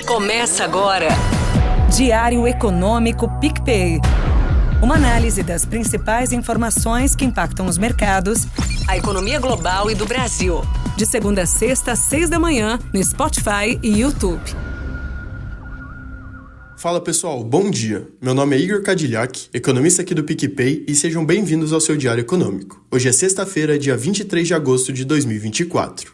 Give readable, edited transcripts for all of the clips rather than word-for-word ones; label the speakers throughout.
Speaker 1: Começa agora.
Speaker 2: Diário Econômico PicPay. Uma análise das principais informações que impactam os mercados,
Speaker 1: A economia global e do Brasil.
Speaker 2: de segunda a sexta, às 6 da manhã, no Spotify e YouTube.
Speaker 3: Fala pessoal, bom dia. Meu nome é Igor Cadilhac, economista aqui do PicPay, e sejam bem-vindos ao seu Diário Econômico. Hoje é sexta-feira, dia 23 de agosto de 2024.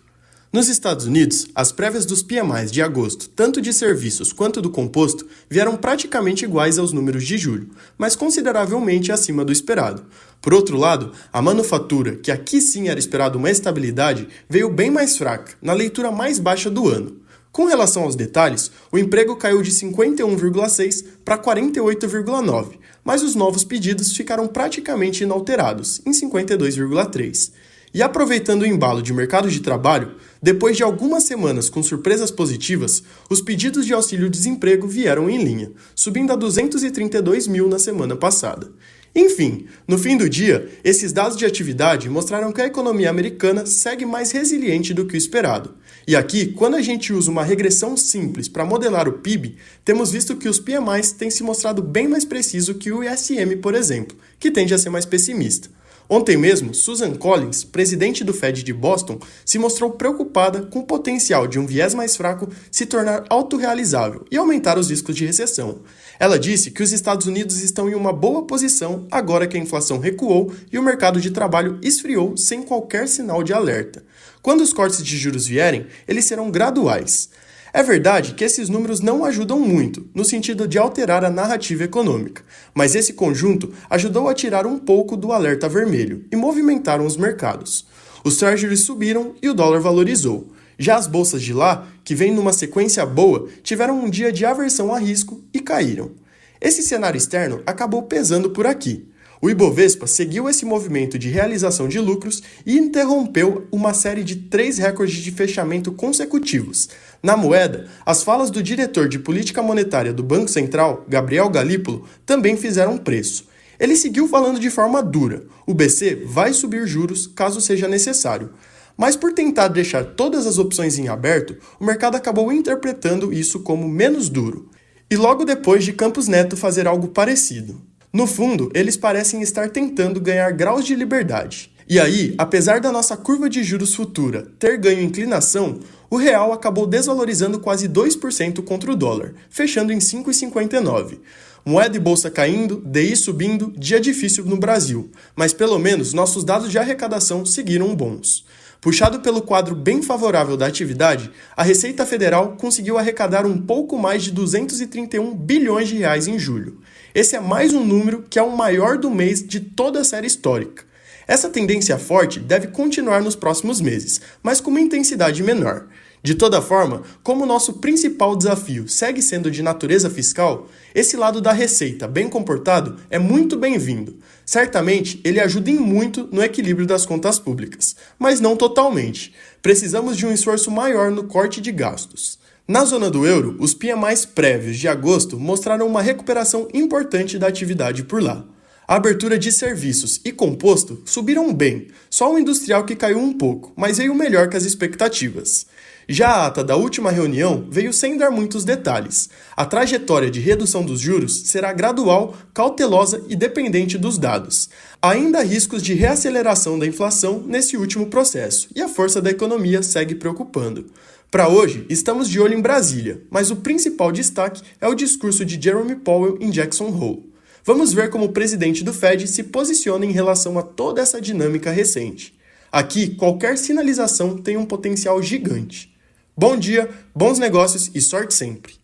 Speaker 3: Nos Estados Unidos, as prévias dos PMIs de agosto, tanto de serviços quanto do composto, vieram praticamente iguais aos números de julho, mas consideravelmente acima do esperado. Por outro lado, a manufatura, que aqui sim era esperado uma estabilidade, veio bem mais fraca, na leitura mais baixa do ano. Com relação aos detalhes, o emprego caiu de 51,6 para 48,9, mas os novos pedidos ficaram praticamente inalterados, em 52,3. E aproveitando o embalo de mercado de trabalho, depois de algumas semanas com surpresas positivas, os pedidos de auxílio-desemprego vieram em linha, subindo a 232 mil na semana passada. Enfim, no fim do dia, esses dados de atividade mostraram que a economia americana segue mais resiliente do que o esperado. E aqui, quando a gente usa uma regressão simples para modelar o PIB, temos visto que os PMIs têm se mostrado bem mais preciso que o ISM, por exemplo, que tende a ser mais pessimista. Ontem mesmo, Susan Collins, presidente do Fed de Boston, se mostrou preocupada com o potencial de um viés mais fraco se tornar autorrealizável e aumentar os riscos de recessão. Ela disse que os Estados Unidos estão em uma boa posição agora que a inflação recuou e o mercado de trabalho esfriou sem qualquer sinal de alerta. Quando os cortes de juros vierem, eles serão graduais. É verdade que esses números não ajudam muito, no sentido de alterar a narrativa econômica, mas esse conjunto ajudou a tirar um pouco do alerta vermelho e movimentaram os mercados. Os treasuries subiram e o dólar valorizou. Já as bolsas de lá, que vêm numa sequência boa, tiveram um dia de aversão a risco e caíram. Esse cenário externo acabou pesando por aqui. O Ibovespa seguiu esse movimento de realização de lucros e interrompeu uma série de 3 recordes de fechamento consecutivos. Na moeda, as falas do diretor de política monetária do Banco Central, Gabriel Galípolo, também fizeram preço. Ele seguiu falando de forma dura: o BC vai subir juros caso seja necessário. Mas por tentar deixar todas as opções em aberto, o mercado acabou interpretando isso como menos duro. E logo depois de Campos Neto fazer algo parecido. No fundo, eles parecem estar tentando ganhar graus de liberdade. E aí, apesar da nossa curva de juros futura ter ganho inclinação, o real acabou desvalorizando quase 2% contra o dólar, fechando em 5,59. Moeda e bolsa caindo, DI subindo, dia difícil no Brasil, mas pelo menos nossos dados de arrecadação seguiram bons. Puxado pelo quadro bem favorável da atividade, a Receita Federal conseguiu arrecadar um pouco mais de 231 bilhões de reais em julho. Esse é mais um número que é o maior do mês de toda a série histórica. Essa tendência forte deve continuar nos próximos meses, mas com uma intensidade menor. De toda forma, como o nosso principal desafio segue sendo de natureza fiscal, esse lado da receita bem comportado é muito bem-vindo. Certamente, ele ajuda em muito no equilíbrio das contas públicas, mas não totalmente. Precisamos de um esforço maior no corte de gastos. Na zona do euro, os PMIs prévios de agosto mostraram uma recuperação importante da atividade por lá. A abertura de serviços e composto subiram bem, só o industrial que caiu um pouco, mas veio melhor que as expectativas. Já a ata da última reunião veio sem dar muitos detalhes. A trajetória de redução dos juros será gradual, cautelosa e dependente dos dados. Ainda há riscos de reaceleração da inflação nesse último processo, e a força da economia segue preocupando. Para hoje, estamos de olho em Brasília, mas o principal destaque é o discurso de Jerome Powell em Jackson Hole. Vamos ver como o presidente do Fed se posiciona em relação a toda essa dinâmica recente. Aqui, qualquer sinalização tem um potencial gigante. Bom dia, bons negócios e sorte sempre!